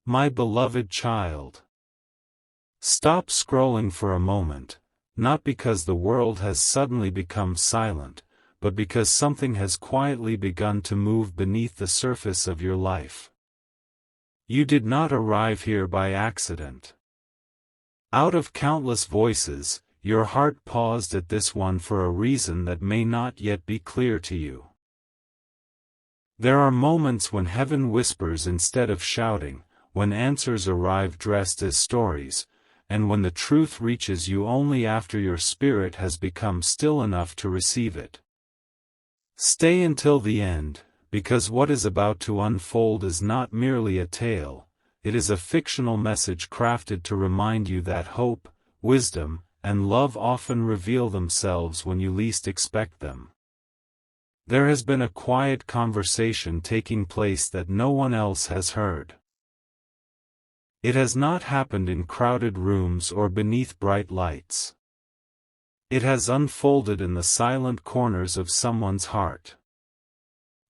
My beloved child. Stop scrolling for a moment, not because the world has suddenly become silent, but because something has quietly begun to move beneath the surface of your life. You did not arrive here by accident. Out of countless voices, your heart paused at this one for a reason that may not yet be clear to you. There are moments when heaven whispers instead of shouting, when answers arrive dressed as stories, and when the truth reaches you only after your spirit has become still enough to receive it. Stay until the end, because what is about to unfold is not merely a tale, it is a fictional message crafted to remind you that hope, wisdom, and love often reveal themselves when you least expect them. There has been a quiet conversation taking place that no one else has heard. It has not happened in crowded rooms or beneath bright lights. It has unfolded in the silent corners of someone's heart.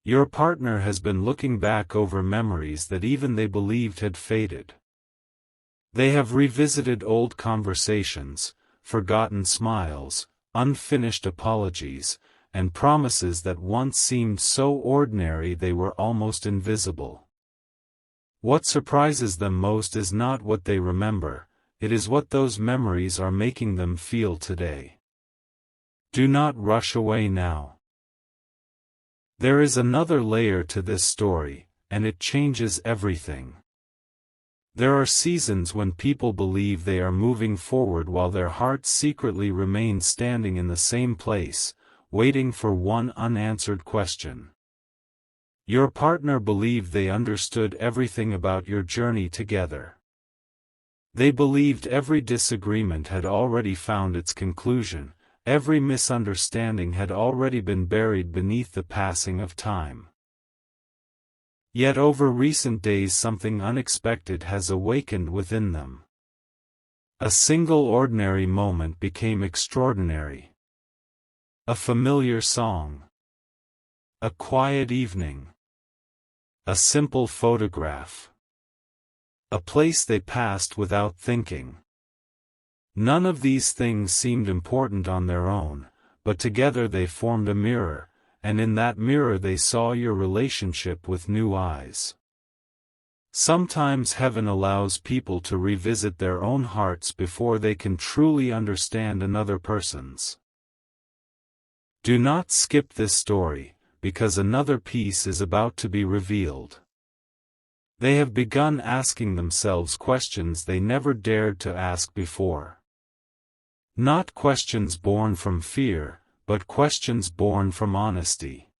Your partner has been looking back over memories that even they believed had faded. They have revisited old conversations, forgotten smiles, unfinished apologies, and promises that once seemed so ordinary they were almost invisible. What surprises them most is not what they remember, it is what those memories are making them feel today. Do not rush away now. There is another layer to this story, and it changes everything. There are seasons when people believe they are moving forward while their hearts secretly remain standing in the same place, waiting for one unanswered question. Your partner believed they understood everything about your journey together. They believed every disagreement had already found its conclusion, every misunderstanding had already been buried beneath the passing of time. Yet over recent days something unexpected has awakened within them. A single ordinary moment became extraordinary. A familiar song. A quiet evening. A simple photograph. A place they passed without thinking. None of these things seemed important on their own, but together they formed a mirror, and in that mirror they saw your relationship with new eyes. Sometimes heaven allows people to revisit their own hearts before they can truly understand another person's. Do not skip this story, because another piece is about to be revealed. They have begun asking themselves questions they never dared to ask before. Not questions born from fear, but questions born from honesty.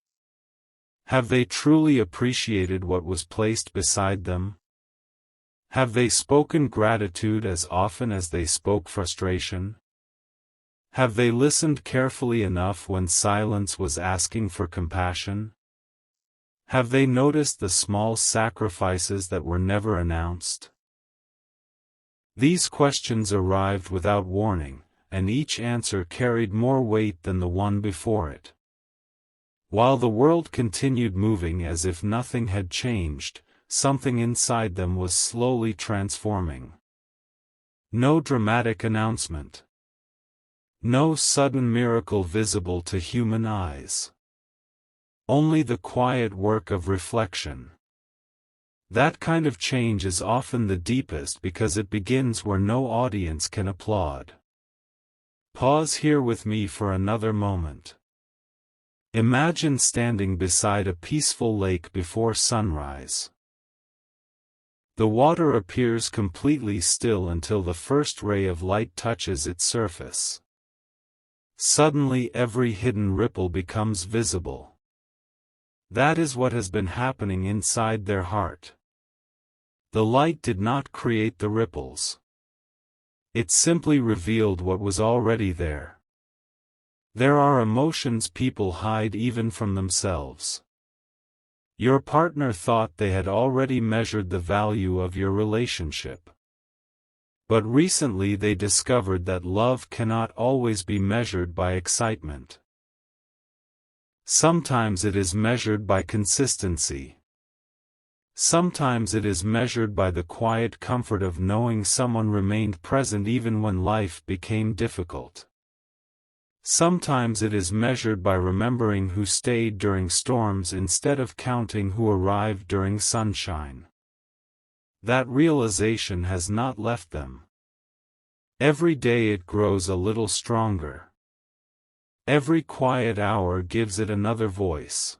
Have they truly appreciated what was placed beside them? Have they spoken gratitude as often as they spoke frustration? Have they listened carefully enough when silence was asking for compassion? Have they noticed the small sacrifices that were never announced? These questions arrived without warning, and each answer carried more weight than the one before it. While the world continued moving as if nothing had changed, something inside them was slowly transforming. No dramatic announcement. No sudden miracle visible to human eyes. Only the quiet work of reflection. That kind of change is often the deepest because it begins where no audience can applaud. Pause here with me for another moment. Imagine standing beside a peaceful lake before sunrise. The water appears completely still until the first ray of light touches its surface. Suddenly every hidden ripple becomes visible. That is what has been happening inside their heart. The light did not create the ripples. It simply revealed what was already there. There are emotions people hide even from themselves. Your partner thought they had already measured the value of your relationship. But recently they discovered that love cannot always be measured by excitement. Sometimes it is measured by consistency. Sometimes it is measured by the quiet comfort of knowing someone remained present even when life became difficult. Sometimes it is measured by remembering who stayed during storms instead of counting who arrived during sunshine. That realization has not left them. Every day it grows a little stronger. Every quiet hour gives it another voice.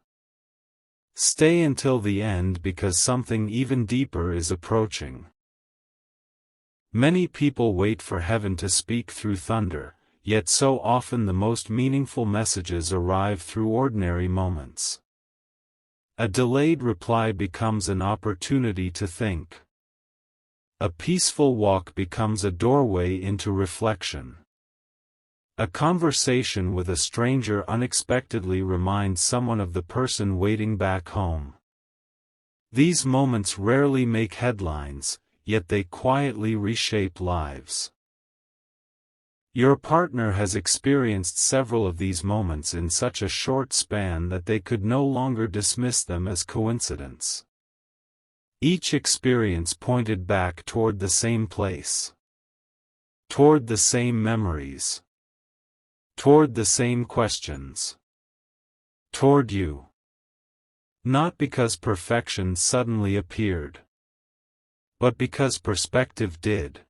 Stay until the end because something even deeper is approaching. Many people wait for heaven to speak through thunder, yet so often the most meaningful messages arrive through ordinary moments. A delayed reply becomes an opportunity to think. A peaceful walk becomes a doorway into reflection. A conversation with a stranger unexpectedly reminds someone of the person waiting back home. These moments rarely make headlines, yet they quietly reshape lives. Your partner has experienced several of these moments in such a short span that they could no longer dismiss them as coincidence. Each experience pointed back toward the same place. Toward the same memories. Toward the same questions. Toward you. Not because perfection suddenly appeared, but because perspective did.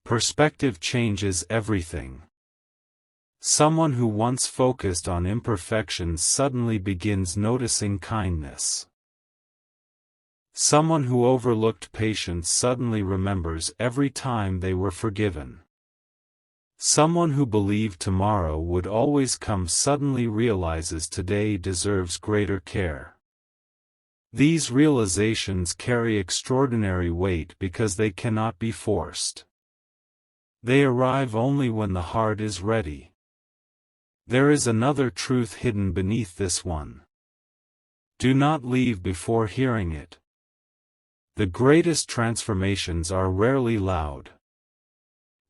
Perspective changes everything. Someone who once focused on imperfections suddenly begins noticing kindness. Someone who overlooked patience suddenly remembers every time they were forgiven. Someone who believed tomorrow would always come suddenly realizes today deserves greater care. These realizations carry extraordinary weight because they cannot be forced. They arrive only when the heart is ready. There is another truth hidden beneath this one. Do not leave before hearing it. The greatest transformations are rarely loud.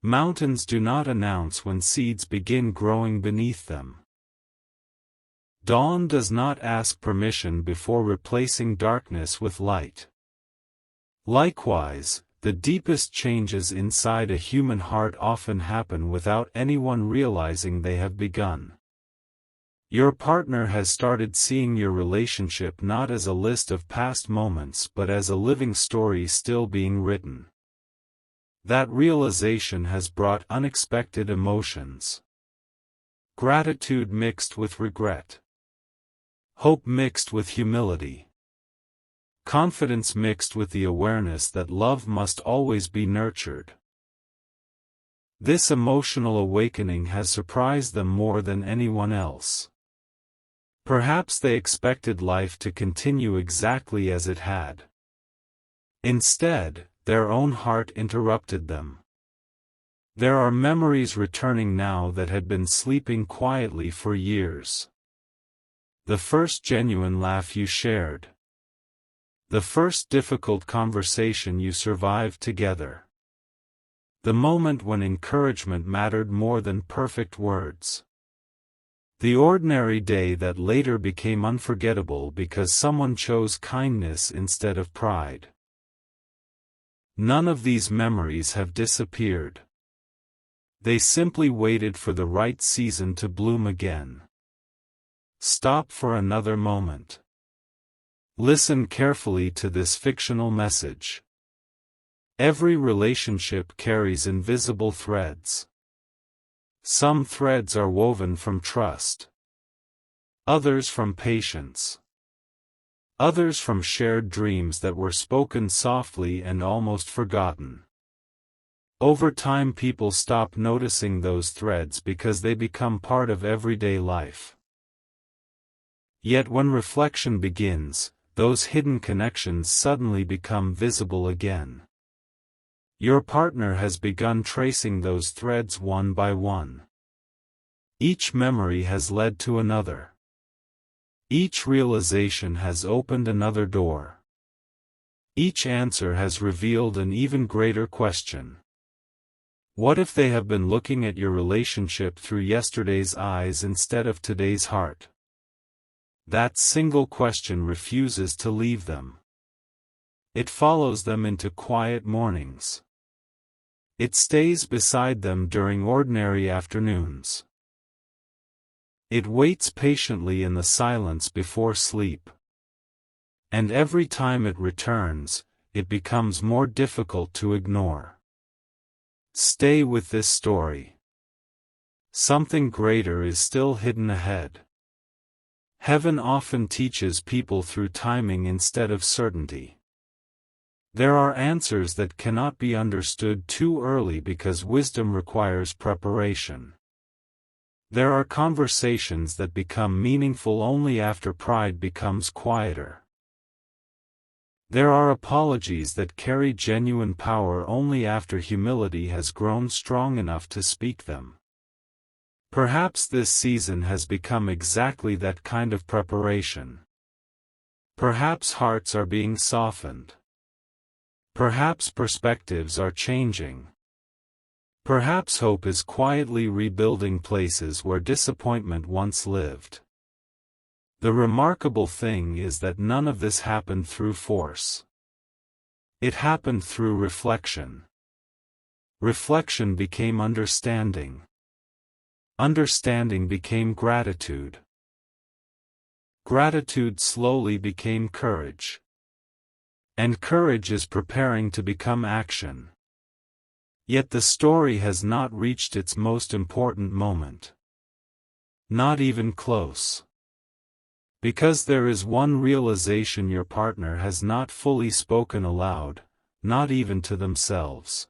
Mountains do not announce when seeds begin growing beneath them. Dawn does not ask permission before replacing darkness with light. Likewise, the deepest changes inside a human heart often happen without anyone realizing they have begun. Your partner has started seeing your relationship not as a list of past moments but as a living story still being written. That realization has brought unexpected emotions. Gratitude mixed with regret. Hope mixed with humility. Confidence mixed with the awareness that love must always be nurtured. This emotional awakening has surprised them more than anyone else. Perhaps they expected life to continue exactly as it had. Instead, their own heart interrupted them. There are memories returning now that had been sleeping quietly for years. The first genuine laugh you shared. The first difficult conversation you survived together. The moment when encouragement mattered more than perfect words. The ordinary day that later became unforgettable because someone chose kindness instead of pride. None of these memories have disappeared. They simply waited for the right season to bloom again. Stop for another moment. Listen carefully to this fictional message. Every relationship carries invisible threads. Some threads are woven from trust. Others from patience. Others from shared dreams that were spoken softly and almost forgotten. Over time people stop noticing those threads because they become part of everyday life. Yet when reflection begins, those hidden connections suddenly become visible again. Your partner has begun tracing those threads one by one. Each memory has led to another. Each realization has opened another door. Each answer has revealed an even greater question. What if they have been looking at your relationship through yesterday's eyes instead of today's heart? That single question refuses to leave them. It follows them into quiet mornings. It stays beside them during ordinary afternoons. It waits patiently in the silence before sleep. And every time it returns, it becomes more difficult to ignore. Stay with this story. Something greater is still hidden ahead. Heaven often teaches people through timing instead of certainty. There are answers that cannot be understood too early because wisdom requires preparation. There are conversations that become meaningful only after pride becomes quieter. There are apologies that carry genuine power only after humility has grown strong enough to speak them. Perhaps this season has become exactly that kind of preparation. Perhaps hearts are being softened. Perhaps perspectives are changing. Perhaps hope is quietly rebuilding places where disappointment once lived. The remarkable thing is that none of this happened through force. It happened through reflection. Reflection became understanding. Understanding became gratitude. Gratitude slowly became courage. And courage is preparing to become action. Yet the story has not reached its most important moment. Not even close. Because there is one realization your partner has not fully spoken aloud, not even to themselves.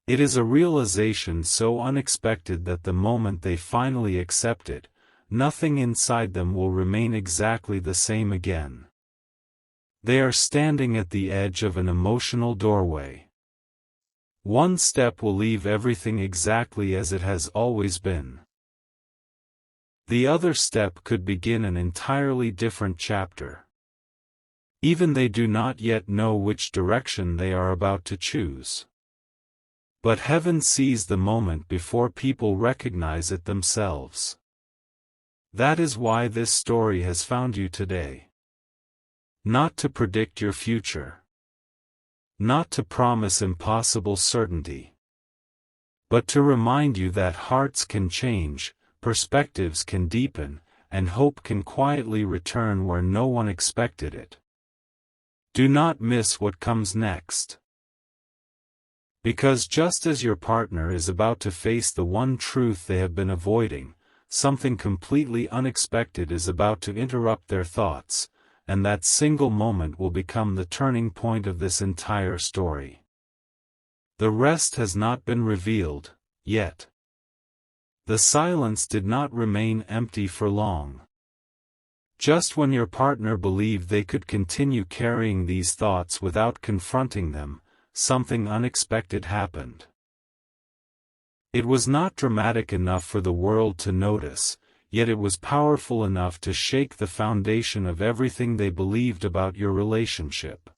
It is a realization so unexpected that the moment they finally accept it, nothing inside them will remain exactly the same again. They are standing at the edge of an emotional doorway. One step will leave everything exactly as it has always been. The other step could begin an entirely different chapter. Even they do not yet know which direction they are about to choose. But heaven sees the moment before people recognize it themselves. That is why this story has found you today. Not to predict your future. Not to promise impossible certainty. But to remind you that hearts can change, perspectives can deepen, and hope can quietly return where no one expected it. Do not miss what comes next. Because just as your partner is about to face the one truth they have been avoiding, something completely unexpected is about to interrupt their thoughts, and that single moment will become the turning point of this entire story. The rest has not been revealed, yet. The silence did not remain empty for long. Just when your partner believed they could continue carrying these thoughts without confronting them, something unexpected happened. It was not dramatic enough for the world to notice, yet it was powerful enough to shake the foundation of everything they believed about your relationship.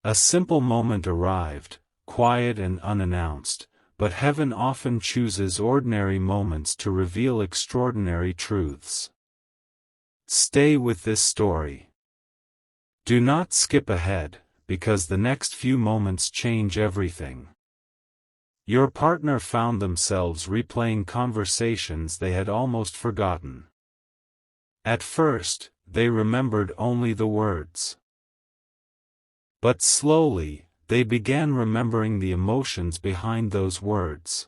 A simple moment arrived, quiet and unannounced, but heaven often chooses ordinary moments to reveal extraordinary truths. Stay with this story. Do not skip ahead, because the next few moments change everything. Your partner found themselves replaying conversations they had almost forgotten. At first, they remembered only the words. But slowly, they began remembering the emotions behind those words.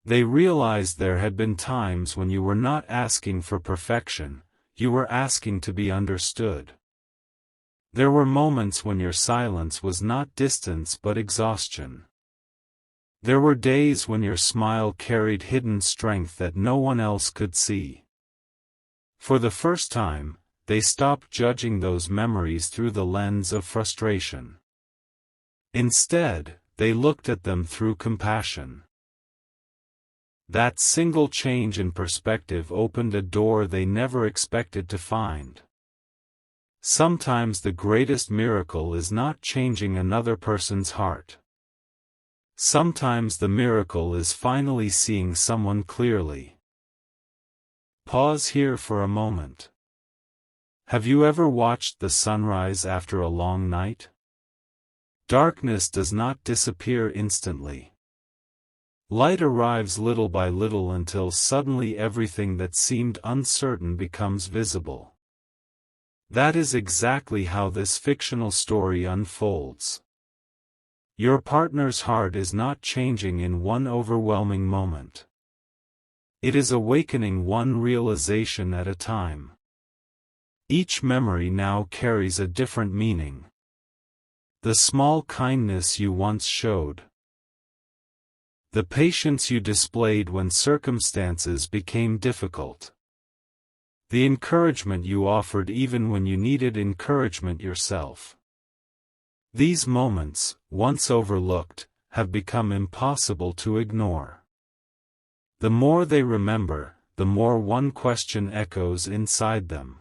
They realized there had been times when you were not asking for perfection, you were asking to be understood. There were moments when your silence was not distance but exhaustion. There were days when your smile carried hidden strength that no one else could see. For the first time, they stopped judging those memories through the lens of frustration. Instead, they looked at them through compassion. That single change in perspective opened a door they never expected to find. Sometimes the greatest miracle is not changing another person's heart. Sometimes the miracle is finally seeing someone clearly. Pause here for a moment. Have you ever watched the sunrise after a long night? Darkness does not disappear instantly. Light arrives little by little until suddenly everything that seemed uncertain becomes visible. That is exactly how this fictional story unfolds. Your partner's heart is not changing in one overwhelming moment. It is awakening one realization at a time. Each memory now carries a different meaning. The small kindness you once showed. The patience you displayed when circumstances became difficult. The encouragement you offered even when you needed encouragement yourself. These moments, once overlooked, have become impossible to ignore. The more they remember, the more one question echoes inside them.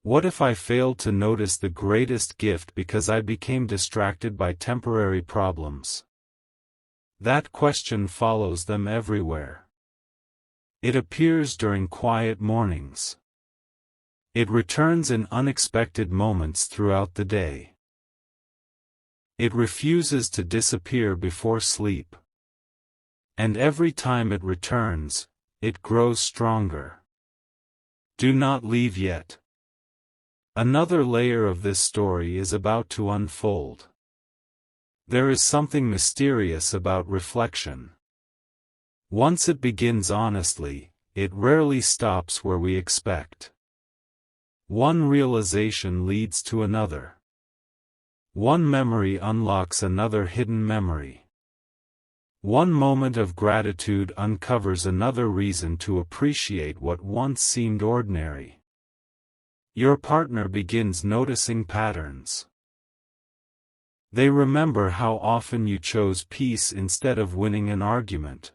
What if I failed to notice the greatest gift because I became distracted by temporary problems? That question follows them everywhere. It appears during quiet mornings. It returns in unexpected moments throughout the day. It refuses to disappear before sleep. And every time it returns, it grows stronger. Do not leave yet. Another layer of this story is about to unfold. There is something mysterious about reflection. Once it begins honestly, it rarely stops where we expect. One realization leads to another. One memory unlocks another hidden memory. One moment of gratitude uncovers another reason to appreciate what once seemed ordinary. Your partner begins noticing patterns. They remember how often you chose peace instead of winning an argument.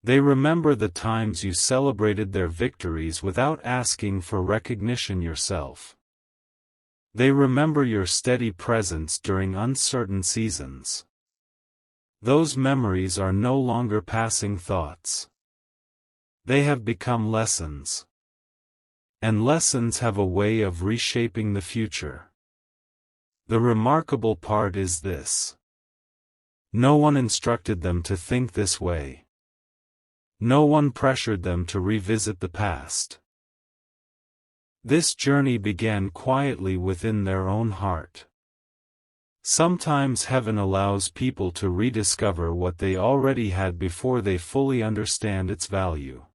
They remember the times you celebrated their victories without asking for recognition yourself. They remember your steady presence during uncertain seasons. Those memories are no longer passing thoughts. They have become lessons. And lessons have a way of reshaping the future. The remarkable part is this. No one instructed them to think this way. No one pressured them to revisit the past. This journey began quietly within their own heart. Sometimes heaven allows people to rediscover what they already had before they fully understand its value.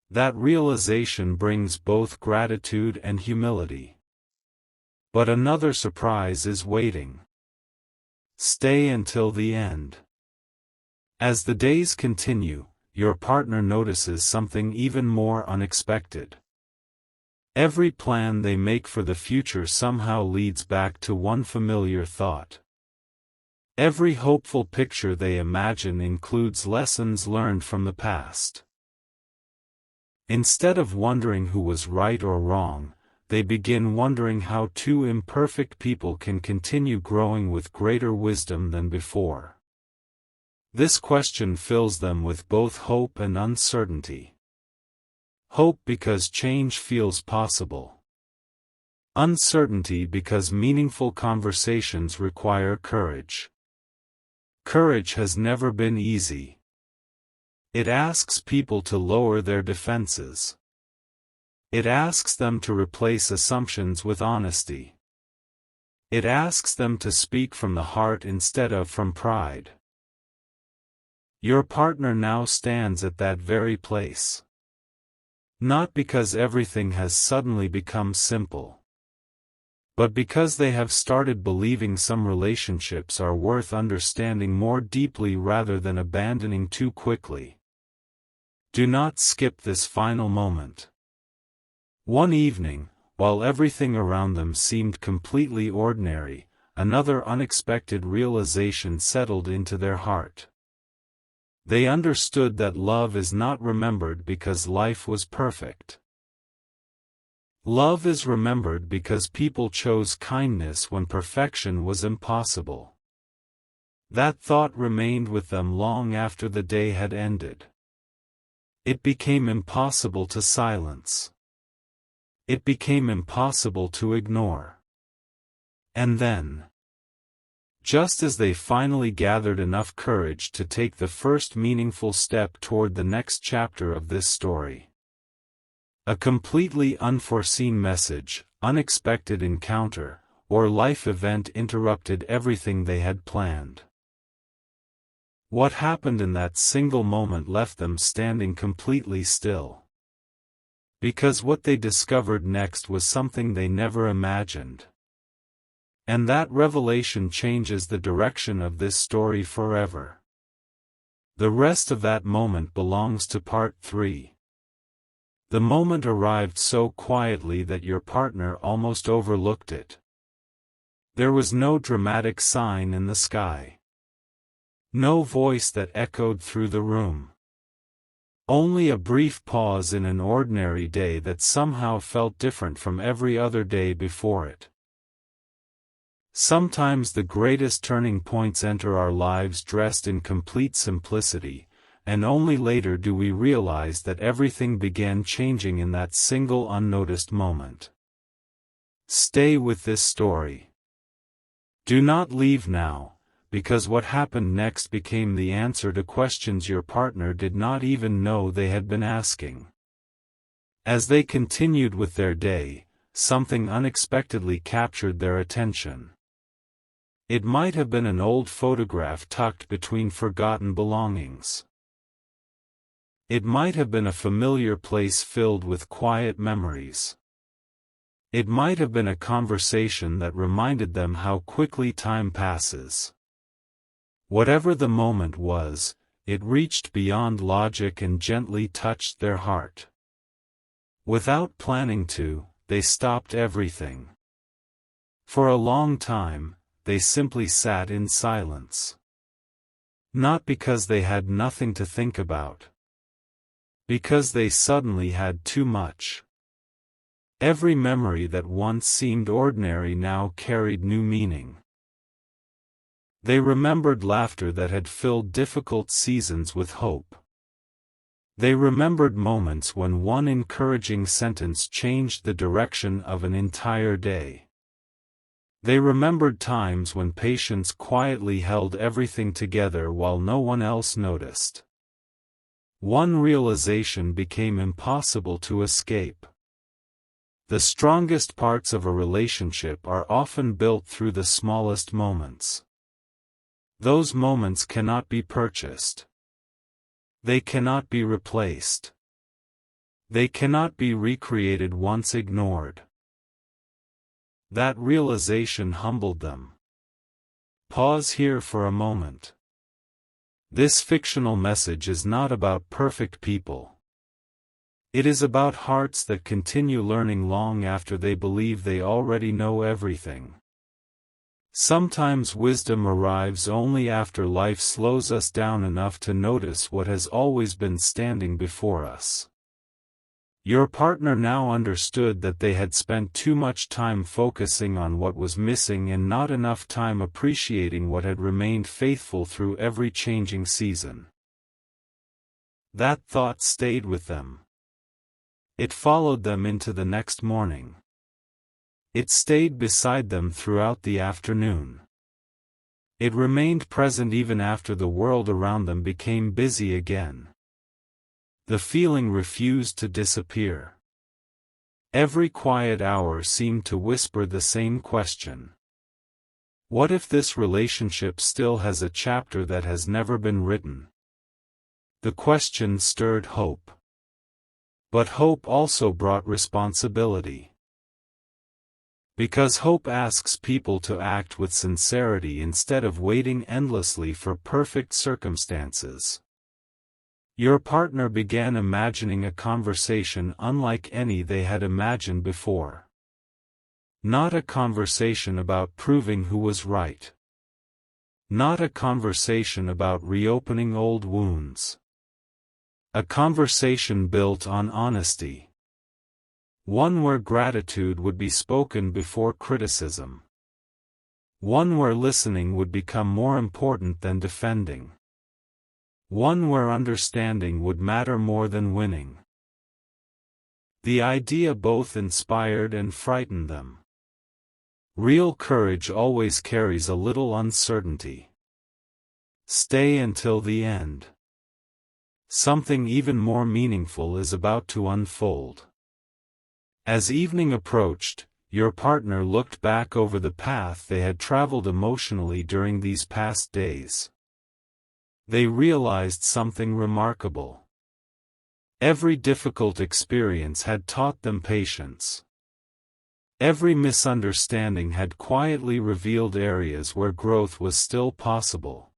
That realization brings both gratitude and humility. But another surprise is waiting. Stay until the end. As the days continue, your partner notices something even more unexpected. Every plan they make for the future somehow leads back to one familiar thought. Every hopeful picture they imagine includes lessons learned from the past. Instead of wondering who was right or wrong, they begin wondering how two imperfect people can continue growing with greater wisdom than before. This question fills them with both hope and uncertainty. Hope because change feels possible. Uncertainty because meaningful conversations require courage. Courage has never been easy. It asks people to lower their defenses. It asks them to replace assumptions with honesty. It asks them to speak from the heart instead of from pride. Your partner now stands at that very place. Not because everything has suddenly become simple, but because they have started believing some relationships are worth understanding more deeply rather than abandoning too quickly. Do not skip this final moment. One evening, while everything around them seemed completely ordinary, another unexpected realization settled into their heart. They understood that love is not remembered because life was perfect. Love is remembered because people chose kindness when perfection was impossible. That thought remained with them long after the day had ended. It became impossible to silence. It became impossible to ignore. And then, just as they finally gathered enough courage to take the first meaningful step toward the next chapter of this story, a completely unforeseen message, unexpected encounter, or life event interrupted everything they had planned. What happened in that single moment left them standing completely still. Because what they discovered next was something they never imagined. And that revelation changes the direction of this story forever. The rest of that moment belongs to part 3. The moment arrived so quietly that your partner almost overlooked it. There was no dramatic sign in the sky. No voice that echoed through the room. Only a brief pause in an ordinary day that somehow felt different from every other day before it. Sometimes the greatest turning points enter our lives dressed in complete simplicity, and only later do we realize that everything began changing in that single unnoticed moment. Stay with this story. Do not leave now, because what happened next became the answer to questions your partner did not even know they had been asking. As they continued with their day, something unexpectedly captured their attention. It might have been an old photograph tucked between forgotten belongings. It might have been a familiar place filled with quiet memories. It might have been a conversation that reminded them how quickly time passes. Whatever the moment was, it reached beyond logic and gently touched their heart. Without planning to, they stopped everything. For a long time, they simply sat in silence. Not because they had nothing to think about. Because they suddenly had too much. Every memory that once seemed ordinary now carried new meaning. They remembered laughter that had filled difficult seasons with hope. They remembered moments when one encouraging sentence changed the direction of an entire day. They remembered times when patience quietly held everything together while no one else noticed. One realization became impossible to escape. The strongest parts of a relationship are often built through the smallest moments. Those moments cannot be purchased. They cannot be replaced. They cannot be recreated once ignored. That realization humbled them. Pause here for a moment. This fictional message is not about perfect people. It is about hearts that continue learning long after they believe they already know everything. Sometimes wisdom arrives only after life slows us down enough to notice what has always been standing before us. Your partner now understood that they had spent too much time focusing on what was missing and not enough time appreciating what had remained faithful through every changing season. That thought stayed with them. It followed them into the next morning. It stayed beside them throughout the afternoon. It remained present even after the world around them became busy again. The feeling refused to disappear. Every quiet hour seemed to whisper the same question. What if this relationship still has a chapter that has never been written? The question stirred hope. But hope also brought responsibility. Because hope asks people to act with sincerity instead of waiting endlessly for perfect circumstances. Your partner began imagining a conversation unlike any they had imagined before. Not a conversation about proving who was right. Not a conversation about reopening old wounds. A conversation built on honesty. One where gratitude would be spoken before criticism. One where listening would become more important than defending. One where understanding would matter more than winning. The idea both inspired and frightened them. Real courage always carries a little uncertainty. Stay until the end. Something even more meaningful is about to unfold. As evening approached, your partner looked back over the path they had traveled emotionally during these past days. They realized something remarkable. Every difficult experience had taught them patience. Every misunderstanding had quietly revealed areas where growth was still possible.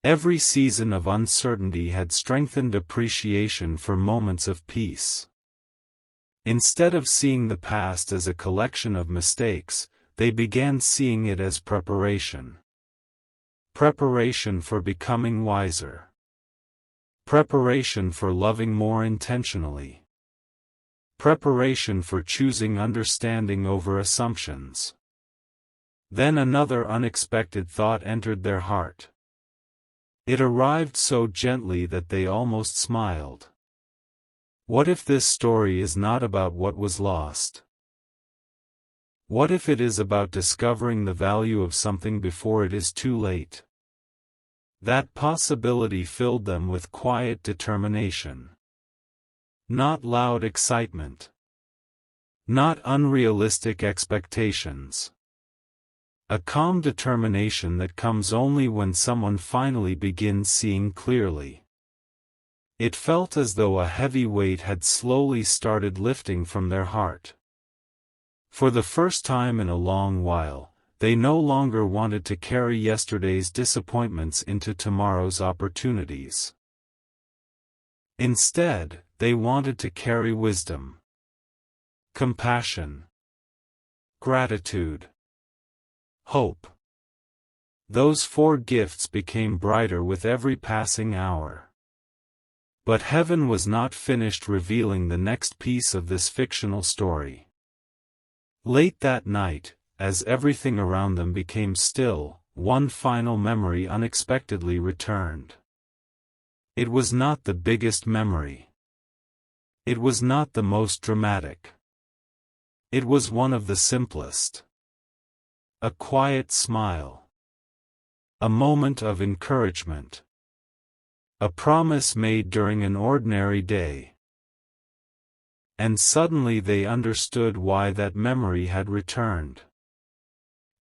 Every season of uncertainty had strengthened appreciation for moments of peace. Instead of seeing the past as a collection of mistakes, they began seeing it as preparation. Preparation for becoming wiser. Preparation for loving more intentionally. Preparation for choosing understanding over assumptions. Then another unexpected thought entered their heart. It arrived so gently that they almost smiled. What if this story is not about what was lost? What if it is about discovering the value of something before it is too late? That possibility filled them with quiet determination. Not loud excitement. Not unrealistic expectations. A calm determination that comes only when someone finally begins seeing clearly. It felt as though a heavy weight had slowly started lifting from their heart. For the first time in a long while, they no longer wanted to carry yesterday's disappointments into tomorrow's opportunities. Instead, they wanted to carry wisdom, compassion, gratitude, hope. Those four gifts became brighter with every passing hour. But heaven was not finished revealing the next piece of this fictional story. Late that night, as everything around them became still, one final memory unexpectedly returned. It was not the biggest memory. It was not the most dramatic. It was one of the simplest. A quiet smile. A moment of encouragement. A promise made during an ordinary day. And suddenly they understood why that memory had returned.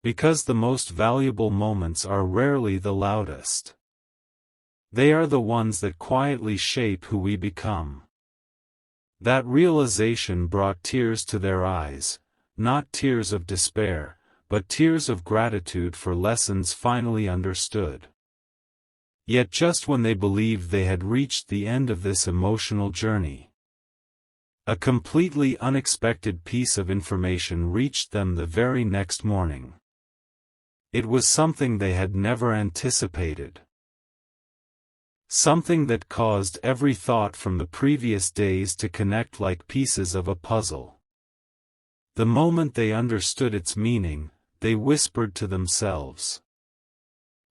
Because the most valuable moments are rarely the loudest. They are the ones that quietly shape who we become. That realization brought tears to their eyes, not tears of despair, but tears of gratitude for lessons finally understood. Yet just when they believed they had reached the end of this emotional journey, a completely unexpected piece of information reached them the very next morning. It was something they had never anticipated. Something that caused every thought from the previous days to connect like pieces of a puzzle. The moment they understood its meaning, they whispered to themselves.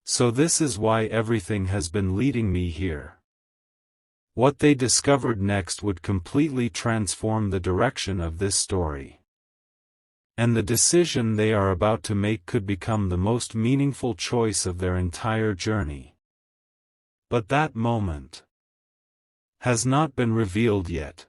So this is why everything has been leading me here. What they discovered next would completely transform the direction of this story. And the decision they are about to make could become the most meaningful choice of their entire journey. But that moment has not been revealed yet.